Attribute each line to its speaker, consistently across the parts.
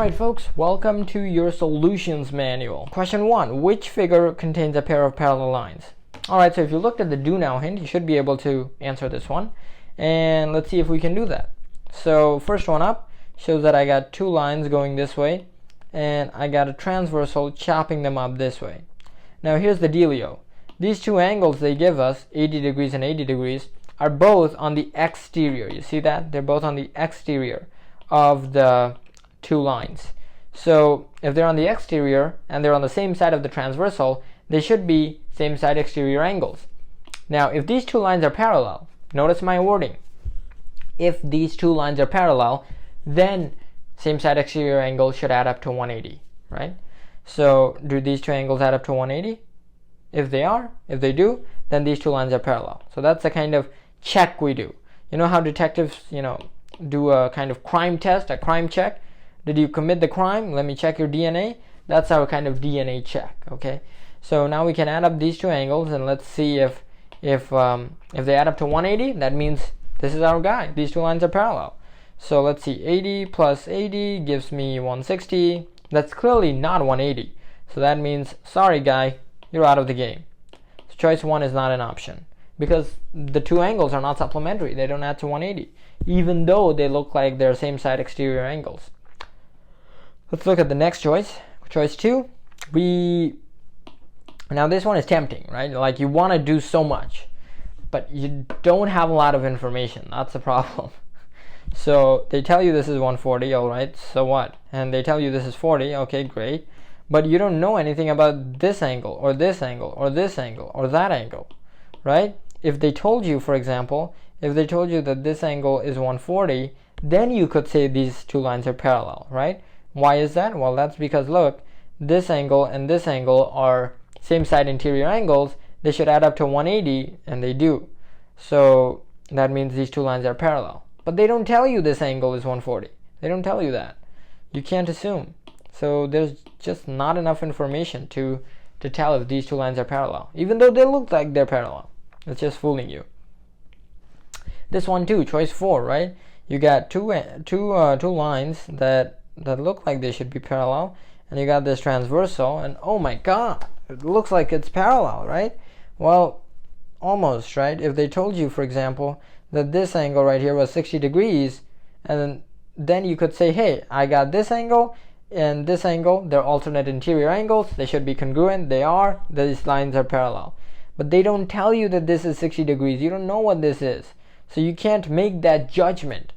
Speaker 1: Alright folks, welcome to your solutions manual. Question 1. Which figure contains a pair of parallel lines? Alright, so if you looked at the do now hint, you should be able to answer this one. And let's see if we can do that. So first one up shows that I got two lines going this way, and I got a transversal chopping them up this way. Now here's the dealio. These two angles they give us, 80 degrees and 80 degrees, are both on the exterior. You see that? They're both on the exterior of the two lines. So if they're on the exterior and they're on the same side of the transversal, they should be same side exterior angles. Now if these two lines are parallel, notice my wording. If these two lines are parallel, then same side exterior angle should add up to 180, right? So do these two angles add up to 180? If they do, then these two lines are parallel. So that's the kind of check we do. You know how detectives, do a kind of crime test, a crime check? Did you commit the crime? Let me check your DNA. That's our kind of DNA check. Okay. So now we can add up these two angles and let's see if they add up to 180. That means this is our guy. These two lines are parallel. So let's see. 80 plus 80 gives me 160. That's clearly not 180. So that means, sorry guy, you're out of the game. So choice 1 is not an option because the two angles are not supplementary. They don't add to 180, even though they look like they're same side exterior angles. Let's look at the next choice. Choice 2. Now this one is tempting, right? Like you want to do so much, but you don't have a lot of information. That's the problem. So they tell you this is 140, all right, so what? And they tell you this is 40, okay, great. But you don't know anything about this angle, or this angle, or this angle, or that angle, right? If they told you, for example, if they told you that this angle is 140, then you could say these two lines are parallel, right? Why is that? Well, that's because look, this angle and this angle are same side interior angles. They should add up to 180, and they do. So that means these two lines are parallel. But they don't tell you this angle is 140. They don't tell you that. You can't assume. So there's just not enough information to tell if these two lines are parallel, even though they look like they're parallel. It's just fooling you. This one too, choice 4, right? You got two lines that look like they should be parallel, and you got this transversal, and oh my god, it looks like it's parallel, right? Well, almost, right? If they told you, for example, that this angle right here was 60 degrees, and then you could say, hey, I got this angle and this angle, they're alternate interior angles, they should be congruent, they are, these lines are parallel. But they don't tell you that this is 60 degrees. You don't know what this is, so you can't make that judgment,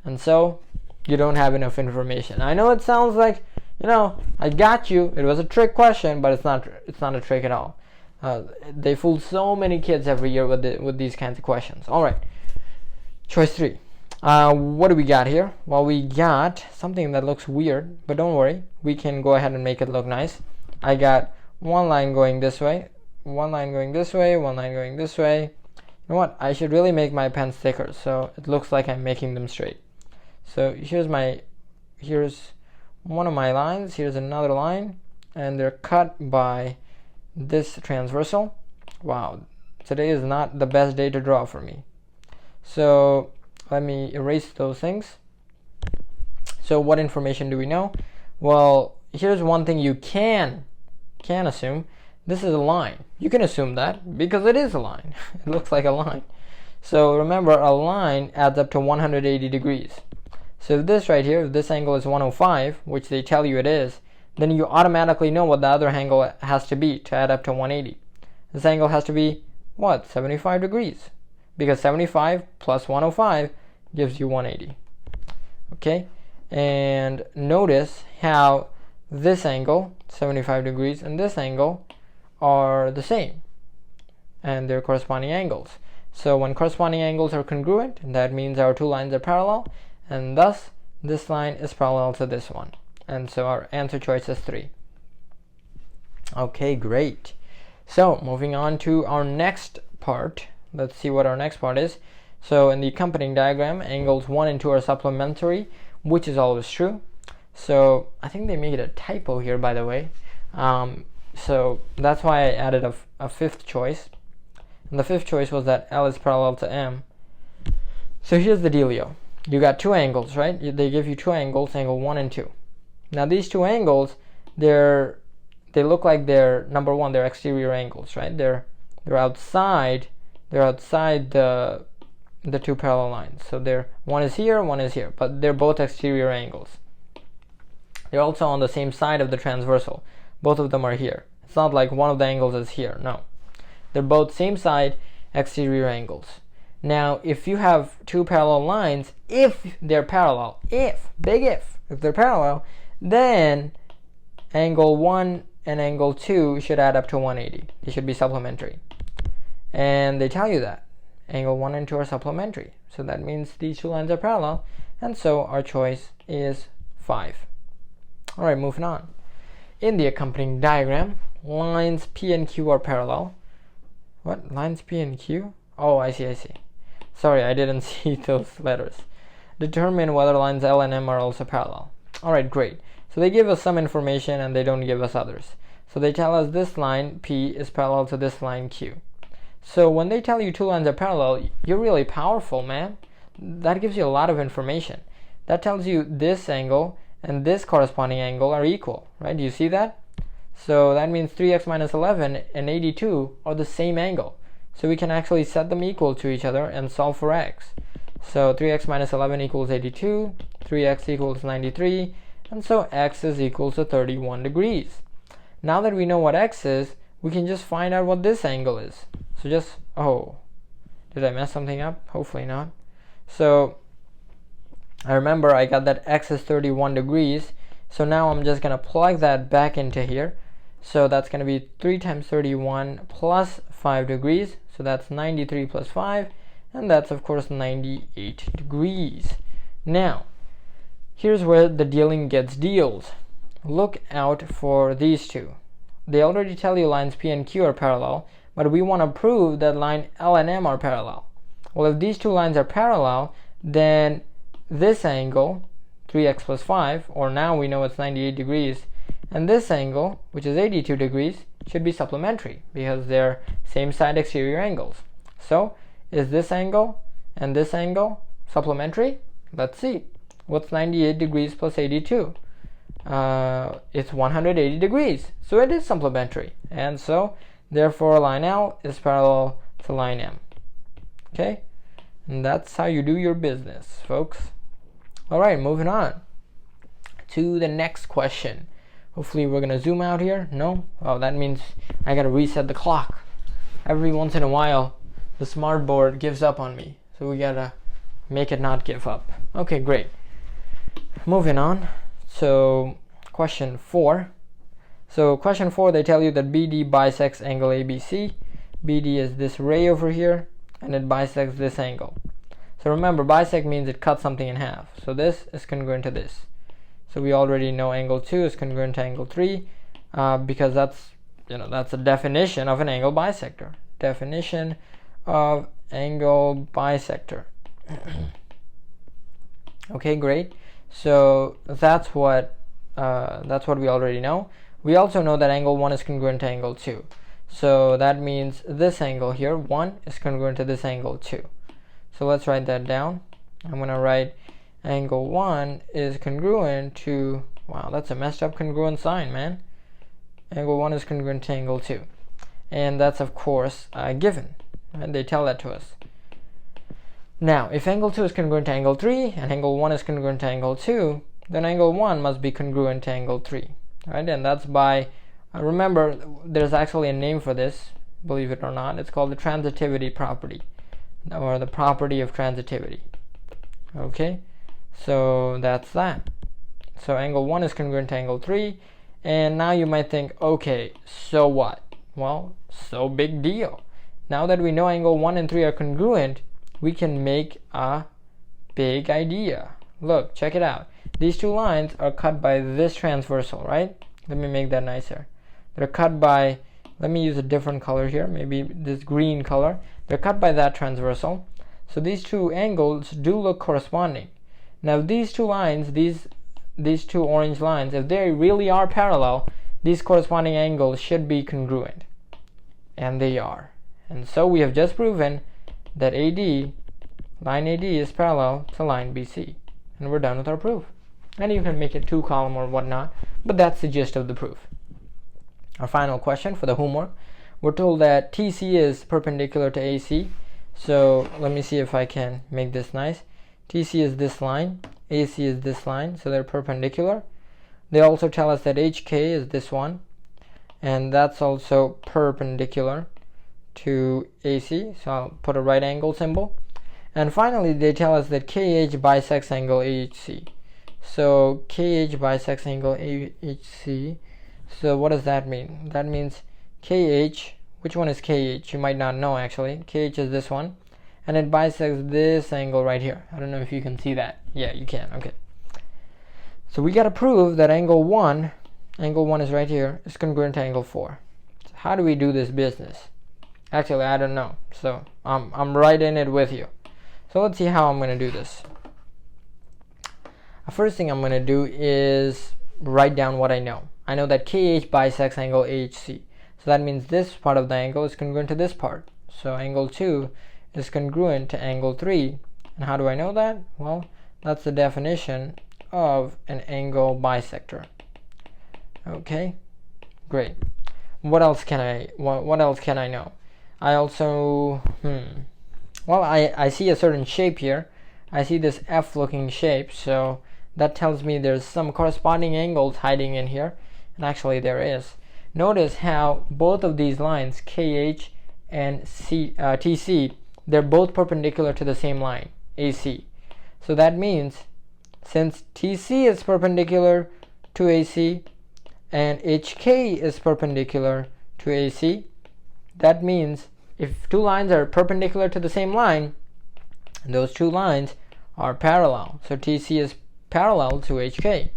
Speaker 1: and so you don't have enough information. I know it sounds like, I got you, it was a trick question, but it's not a trick at all. They fool so many kids every year with these kinds of questions. All right, choice 3. What do we got here? Well, we got something that looks weird, but don't worry, we can go ahead and make it look nice. I got one line going this way, one line going this way, one line going this way. You know what? I should really make my pens thicker so it looks like I'm making them straight. So here's one of my lines, here's another line, and they're cut by this transversal. Wow, today is not the best day to draw for me. So let me erase those things. So what information do we know? Well, here's one thing you can assume. This is a line. You can assume that because it is a line. It looks like a line. So remember, a line adds up to 180 degrees. So if this right here, if this angle is 105, which they tell you it is, then you automatically know what the other angle has to be to add up to 180. This angle has to be, what, 75 degrees? Because 75 plus 105 gives you 180. Okay? And notice how this angle, 75 degrees, and this angle are the same. And they're corresponding angles. So when corresponding angles are congruent, that means our two lines are parallel, and thus this line is parallel to this one. And so our answer choice is 3. Okay, great. So moving on to our next part. Let's see what our next part is. So in the accompanying diagram, angles 1 and 2 are supplementary, which is always true. So I think they made a typo here, by the way. So that's why I added a fifth choice. And the fifth choice was that L is parallel to M. So here's the dealio. You got two angles, right? They give you two angles, angle 1 and 2. Now these two angles, they look like they're, number one, they're exterior angles, right? They're outside the two parallel lines. So one is here, but they're both exterior angles. They're also on the same side of the transversal. Both of them are here. It's not like one of the angles is here. No. They're both same side exterior angles. Now, if you have two parallel lines, if they're parallel, if they're parallel, then angle 1 and angle 2 should add up to 180. They should be supplementary. And they tell you that. Angle 1 and 2 are supplementary. So that means these two lines are parallel. And so our choice is 5. All right, moving on. In the accompanying diagram, lines P and Q are parallel. What? Lines P and Q? Oh, I see. Sorry, I didn't see those letters. Determine whether lines L and M are also parallel. All right, great. So they give us some information and they don't give us others. So they tell us this line P is parallel to this line Q. So when they tell you two lines are parallel, you're really powerful, man. That gives you a lot of information. That tells you this angle and this corresponding angle are equal, right? Do you see that? So that means 3x minus 11 and 82 are the same angle. So we can actually set them equal to each other and solve for x. So 3x minus 11 equals 82, 3x equals 93, and so x is equal to 31 degrees. Now that we know what x is, we can just find out what this angle is. So just, oh, did I mess something up? Hopefully not. So I remember I got that x is 31 degrees. So now I'm just going to plug that back into here. So that's going to be 3 times 31 plus 5 degrees. So that's 93 plus 5. And that's, of course, 98 degrees. Now, here's where the dealing gets deals. Look out for these two. They already tell you lines P and Q are parallel, but we want to prove that line L and M are parallel. Well, if these two lines are parallel, then this angle, 3x plus 5, or now we know it's 98 degrees, and this angle, which is 82 degrees, should be supplementary because they're same side exterior angles. So, is this angle and this angle supplementary? Let's see. What's 98 degrees plus 82? It's 180 degrees. So it is supplementary. And so, therefore, line L is parallel to line M. Okay? And that's how you do your business, folks. All right, moving on to the next question. Hopefully we're going to zoom out here. No? Oh, that means I got to reset the clock. Every once in a while, the smart board gives up on me. So we got to make it not give up. Okay, great. Moving on. So, question 4. So, question 4, they tell you that BD bisects angle ABC. BD is this ray over here, and it bisects this angle. So remember, bisect means it cuts something in half. So this is congruent to this. So we already know angle 2 is congruent to angle 3 because that's the definition of an angle bisector. Definition of angle bisector. Okay, great. So that's what we already know. We also know that angle 1 is congruent to angle 2. So that means this angle here, 1, is congruent to this angle 2. So let's write that down. I'm going to write angle 1 is congruent to, wow, that's a messed up congruent sign, man. Angle 1 is congruent to angle 2. And that's, of course, given. And they tell that to us. Now, if angle 2 is congruent to angle 3 and angle 1 is congruent to angle 2, then angle 1 must be congruent to angle 3. Right? And that's by, remember, there's actually a name for this, believe it or not. It's called the transitivity property, or the property of transitivity. Okay? So that's that. So angle 1 is congruent to angle 3. And now you might think, okay, so what? Well, so big deal. Now that we know angle 1 and 3 are congruent, we can make a big idea. Look, check it out. These two lines are cut by this transversal, right? Let me make that nicer. They're cut by, let me use a different color here, maybe this green color. They're cut by that transversal. So these two angles do look corresponding. Now these two lines, these two orange lines, if they really are parallel, these corresponding angles should be congruent. And they are. And so we have just proven that AD, line AD is parallel to line BC. And we're done with our proof. and you can make it 2-column or whatnot, but that's the gist of the proof. Our final question for the homework, we're told that TC is perpendicular to AC. So let me see if I can make this nice. TC is this line, AC is this line, so they're perpendicular. They also tell us that HK is this one, and that's also perpendicular to AC, so I'll put a right angle symbol. And finally, they tell us that KH bisects angle AHC. So KH bisects angle AHC. So what does that mean? That means KH, which one is KH? You might not know actually. KH is this one, and it bisects this angle right here. I don't know if you can see that. Yeah, you can. Okay. So we got to prove that angle 1 is right here, is congruent to angle 4. So how do we do this business? Actually, I don't know. So I'm right in it with you. So let's see how I'm going to do this. The first thing I'm going to do is write down what I know. I know that KH bisects angle AHC. So that means this part of the angle is congruent to this part. So angle 2 is congruent to angle 3. And how do I know that? Well, that's the definition of an angle bisector. Okay, great. What else can I know? I also, well, I see a certain shape here. I see this F looking shape, so that tells me there's some corresponding angles hiding in here, and actually there is. Notice how both of these lines, KH and TC, they're both perpendicular to the same line, AC. So that means since TC is perpendicular to AC and HK is perpendicular to AC, that means if two lines are perpendicular to the same line, those two lines are parallel. So TC is parallel to HK.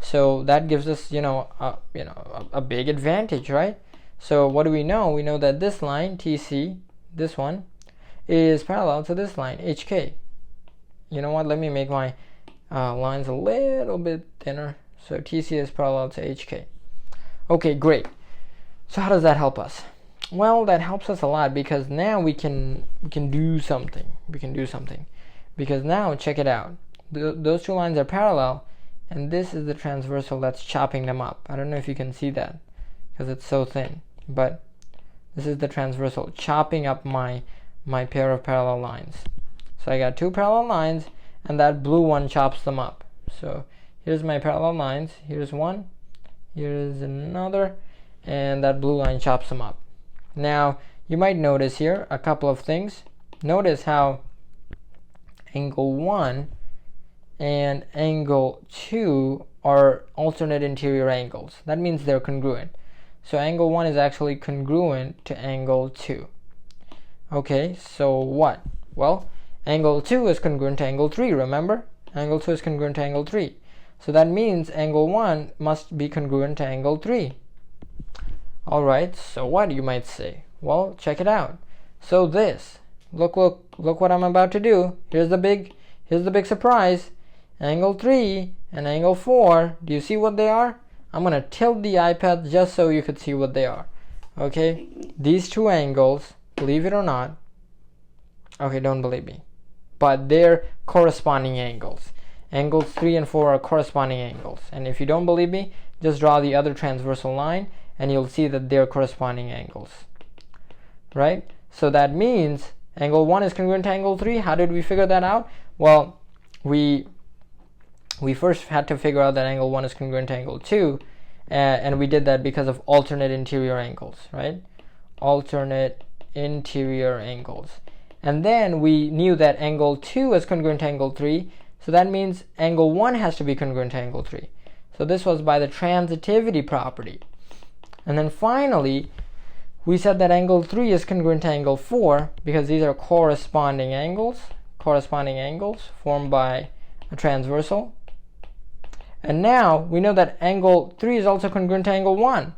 Speaker 1: So that gives us, a big advantage, right? So what do we know? We know that this line, TC, this one, is parallel to this line, HK. You know what? Let me make my lines a little bit thinner. So TC is parallel to HK. Okay, great. So how does that help us? Well, that helps us a lot because now we can do something. Because now, check it out. Those two lines are parallel, and this is the transversal that's chopping them up. I don't know if you can see that because it's so thin, but this is the transversal chopping up my pair of parallel lines. So I got two parallel lines, and that blue one chops them up. So here's my parallel lines. Here's one, here's another, and that blue line chops them up. Now you might notice here a couple of things. Notice how angle 1 and angle 2 are alternate interior angles. That means they're congruent. So angle 1 is actually congruent to angle 2. Okay, so what? Well, angle 2 is congruent to angle 3, remember? Angle 2 is congruent to angle 3. So that means angle 1 must be congruent to angle 3. Alright, so what, you might say? Well, check it out. So this, look what I'm about to do. Here's the big surprise. Angle 3 and angle 4, do you see what they are? I'm going to tilt the iPad just so you could see what they are. Okay, these two angles, believe it or not, okay, don't believe me, but they're corresponding angles. Angles 3 and 4 are corresponding angles. And if you don't believe me, just draw the other transversal line and you'll see that they're corresponding angles. Right? So that means angle 1 is congruent to angle 3. How did we figure that out? Well, we first had to figure out that angle 1 is congruent to angle 2, and we did that because of alternate interior angles, right? Alternate interior angles. And then we knew that angle 2 is congruent to angle 3, so that means angle 1 has to be congruent to angle 3. So this was by the transitivity property. And then finally, we said that angle 3 is congruent to angle 4 because these are corresponding angles formed by a transversal. And now we know that angle 3 is also congruent to angle 1.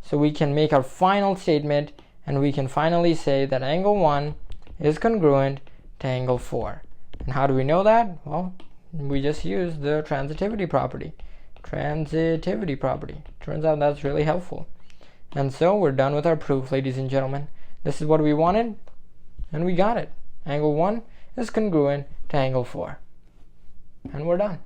Speaker 1: So we can make our final statement and we can finally say that angle 1 is congruent to angle 4. And how do we know that? Well, we just use the transitivity property. Turns out that's really helpful. And so we're done with our proof, ladies and gentlemen. This is what we wanted, and we got it. Angle 1 is congruent to angle 4. And we're done.